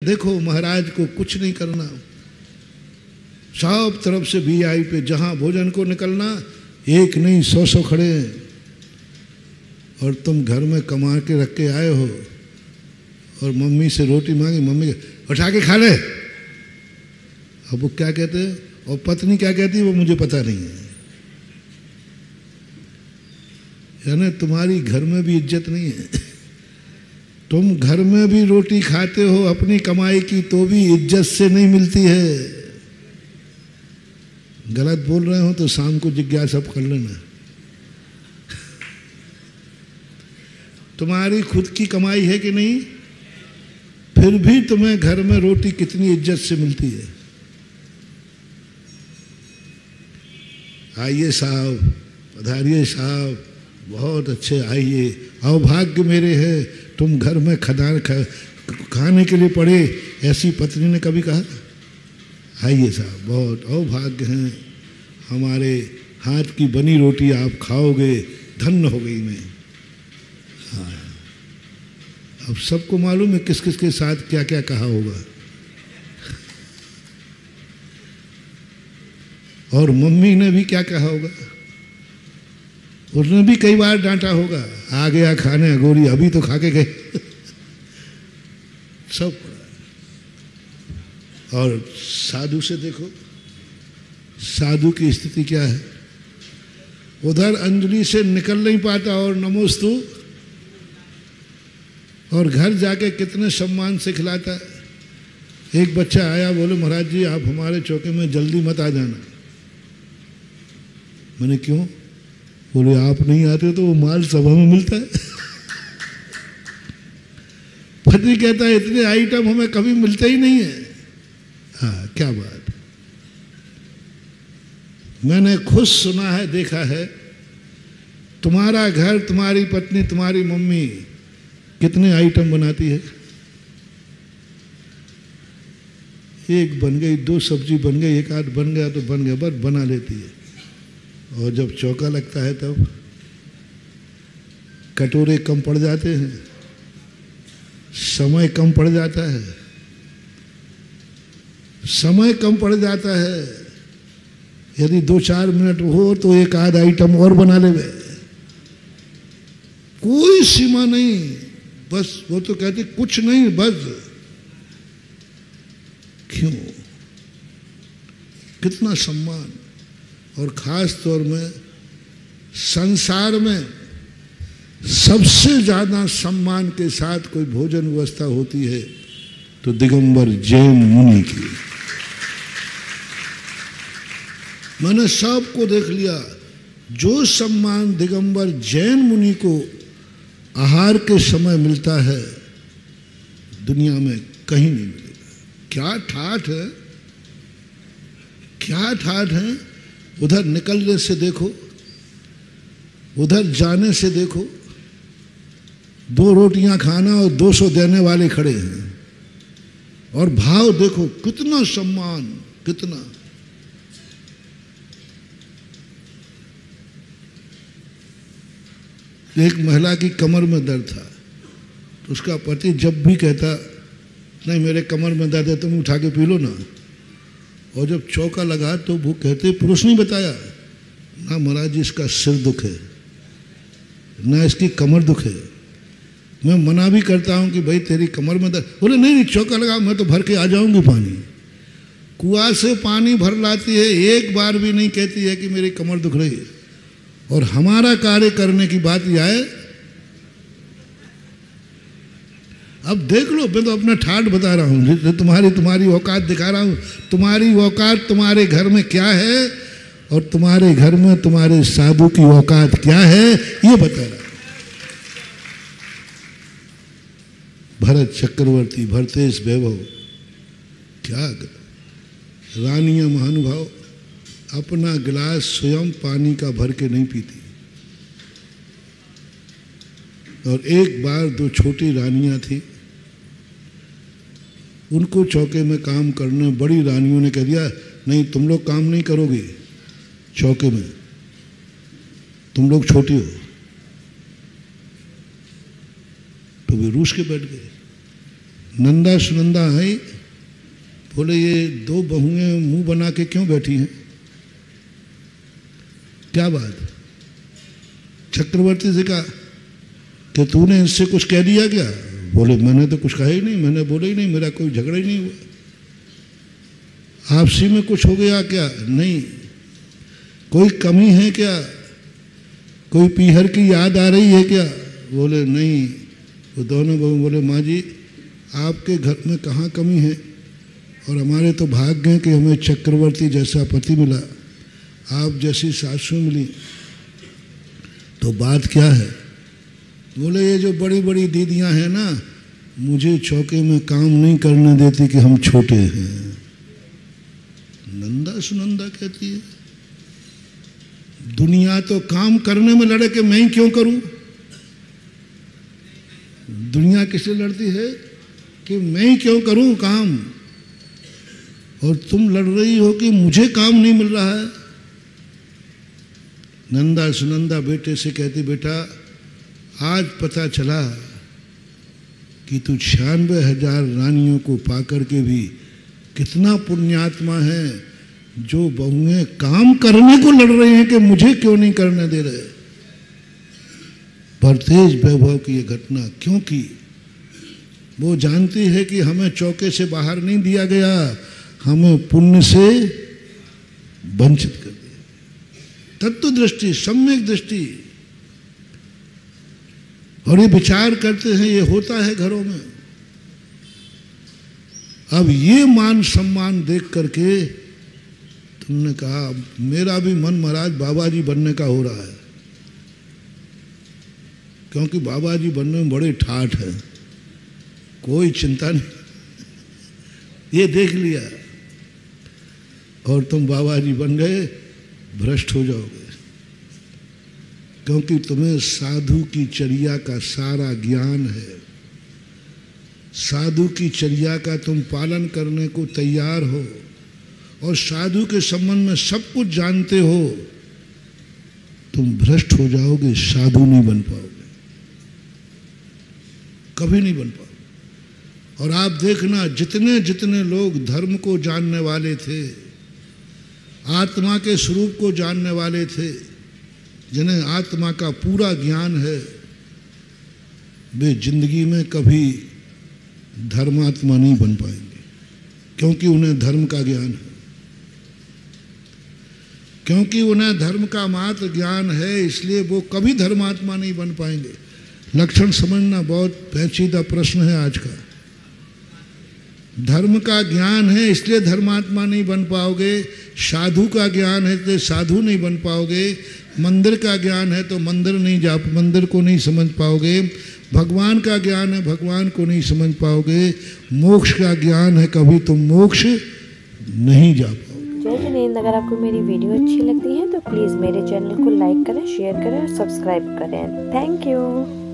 देखो महाराज को कुछ नहीं करना, सब तरफ से वीआई पे जहां भोजन को निकलना, एक नहीं 100 खड़े हैं, और तुम घर में कमा के रख के आए हो और मम्मी से रोटी मांगी, मम्मी उठा के खा ले। अब वो क्या कहते हैं और पत्नी क्या कहती है वो मुझे पता नहीं है। यानी तुम्हारी घर में भी इज्जत नहीं है। तुम घर में भी रोटी खाते हो अपनी कमाई की तो भी इज्जत से नहीं मिलती है। गलत बोल रहे हो तो शाम को जिज्ञासा कर लेना। तुम्हारी खुद की कमाई है कि नहीं, फिर भी तुम्हें घर में रोटी कितनी इज्जत से मिलती है। आइए साहब, पधारिए साहब, बहुत अच्छे, आइए, अभाग्य मेरे है तुम घर में खाने के लिए पड़े। ऐसी पत्नी ने कभी कहा? आइए साहब, बहुत अभाग्य हैं, हमारे हाथ की बनी रोटी आप खाओगे, धन्य हो गई मैं। हाँ, अब सबको मालूम है किस किस के साथ क्या क्या कहा होगा। और मम्मी ने भी क्या कहा होगा, उसने भी कई बार डांटा होगा, आ गया खाने अगोरी, अभी तो खा के गए। सब। और साधु से देखो, साधु की स्थिति क्या है। उधर अंजलि से निकल नहीं पाता और नमोस्तु, और घर जाके कितने सम्मान से खिलाता है। एक बच्चा आया, बोले महाराज जी आप हमारे चौके में जल्दी मत आ जाना। मैंने क्यों? बोले आप नहीं आते तो वो माल सभा में मिलता है। पति कहता है इतने आइटम हमें कभी मिलते ही नहीं है। हाँ, क्या बात। मैंने खुद सुना है, देखा है, तुम्हारा घर, तुम्हारी पत्नी, तुम्हारी मम्मी कितने आइटम बनाती है। एक बन गई, 2 सब्जी बन गई, एक आध बन गया तो बन गया, बस बना लेती है। और जब चौका लगता है तब कटोरे कम पड़ जाते हैं, समय कम पड़ जाता है, समय कम पड़ जाता है। यदि 2-4 मिनट हो तो एक आध आइटम और बना ले, कोई सीमा नहीं। बस वो तो कहते कुछ नहीं, बस। क्यों? कितना सम्मान। और खास तौर में संसार में सबसे ज्यादा सम्मान के साथ कोई भोजन व्यवस्था होती है तो दिगंबर जैन मुनि की। मैंने सबको देख लिया, जो सम्मान दिगंबर जैन मुनि को आहार के समय मिलता है दुनिया में कहीं नहीं मिलेगा। क्या ठाठ है, क्या ठाठ है। उधर निकलने से देखो, उधर जाने से देखो, 2 रोटियां खाना और 200 देने वाले खड़े हैं। और भाव देखो, कितना सम्मान, कितना। एक महिला की कमर में दर्द था, तो उसका पति जब भी कहता नहीं मेरे कमर में दर्द है तुम उठा के पी लो ना, और जब चौका लगा तो वो कहते पुरुष नहीं बताया ना महाराज जी इसका सिर दुख है ना इसकी कमर दुख है। मैं मना भी करता हूं कि भाई तेरी कमर में दर्द, बोले नहीं चौका लगा मैं तो भर के आ जाऊंगी पानी। कुआं से पानी भर लाती है, एक बार भी नहीं कहती है कि मेरी कमर दुख रही है। और हमारा कार्य करने की बात यह है, अब देख लो, मैं तो अपना ठाठ बता रहा हूँ, तुम्हारी औकात दिखा रहा हूँ। तुम्हारी औकात तुम्हारे घर में क्या है और तुम्हारे घर में तुम्हारे साधु की औकात क्या है ये बता रहा। भरत चक्रवर्ती, भरतेश वैभव, क्या रानियां महानुभाव अपना गिलास स्वयं पानी का भर के नहीं पीती। और एक बार 2 छोटी रानियां थी, उनको चौके में काम करने बड़ी रानियों ने कह दिया नहीं तुम लोग काम नहीं करोगे चौके में, तुम लोग छोटी हो। तो वे रूस के बैठ गए, नंदा सुनंदा है, बोले ये दो बहुएं मुंह बना के क्यों बैठी हैं, क्या बात। चक्रवर्ती से कहा कि तूने इससे कुछ कह दिया क्या? बोले मैंने तो कुछ कहा ही नहीं, मैंने बोला ही नहीं, मेरा कोई झगड़ा ही नहीं हुआ। आपसी में कुछ हो गया क्या? नहीं। कोई कमी है क्या? कोई पीहर की याद आ रही है क्या? बोले नहीं। वो दोनों बहू बोले माँ जी आपके घर में कहाँ कमी है, और हमारे तो भाग्य है कि हमें चक्रवर्ती जैसा पति मिला, आप जैसी सासू मिली। तो बात क्या है? बोले ये जो बड़ी बड़ी दीदियां हैं ना, मुझे चौके में काम नहीं करने देती कि हम छोटे हैं। नंदा सुनंदा कहती है दुनिया तो काम करने में लड़े कि मैं ही क्यों करूं। दुनिया किससे लड़ती है कि मैं ही क्यों करूं काम, और तुम लड़ रही हो कि मुझे काम नहीं मिल रहा है। नंदा सुनंदा बेटे से कहती बेटा आज पता चला कि तू 96,000 रानियों को पाकर के भी कितना पुण्यात्मा है, जो बहुएं काम करने को लड़ रहे हैं कि मुझे क्यों नहीं करने दे रहे। पर तेज वैभव की ये घटना क्यों की? वो जानती है कि हमें चौके से बाहर नहीं दिया गया, हमें पुण्य से वंचित कर दिया। तत्व दृष्टि, सम्यक दृष्टि। और ये विचार करते हैं, ये होता है घरों में। अब ये मान सम्मान देख करके तुमने कहा मेरा भी मन महाराज बाबा जी बनने का हो रहा है, क्योंकि बाबा जी बनने में बड़े ठाठ है, कोई चिंता नहीं, ये देख लिया और तुम बाबा जी बन गए, भ्रष्ट हो जाओगे। क्योंकि तुम्हें साधु की चर्या का सारा ज्ञान है, साधु की चर्या का तुम पालन करने को तैयार हो, और साधु के संबंध में सब कुछ जानते हो, तुम भ्रष्ट हो जाओगे, साधु नहीं बन पाओगे, कभी नहीं बन पाओगे। और आप देखना जितने जितने लोग धर्म को जानने वाले थे, आत्मा के स्वरूप को जानने वाले थे, जिन्हें आत्मा का पूरा ज्ञान है, वे जिंदगी में कभी धर्मात्मा नहीं बन पाएंगे, क्योंकि उन्हें धर्म का ज्ञान है, क्योंकि उन्हें धर्म का मात्र ज्ञान है, इसलिए वो कभी धर्मात्मा नहीं बन पाएंगे। लक्षण समझना बहुत पेचीदा प्रश्न है आज का। धर्म का ज्ञान है इसलिए धर्मात्मा नहीं बन पाओगे, साधु का ज्ञान है तो साधु नहीं बन पाओगे, मंदिर का ज्ञान है तो मंदिर को नहीं समझ पाओगे, भगवान का ज्ञान है भगवान को नहीं समझ पाओगे, मोक्ष का ज्ञान है कभी तुम मोक्ष नहीं जा पाओगे। जय जिनेंद्र। अगर आपको मेरी वीडियो अच्छी लगती है तो प्लीज़ मेरे चैनल को लाइक करें, शेयर करें और सब्सक्राइब करें। Thank you.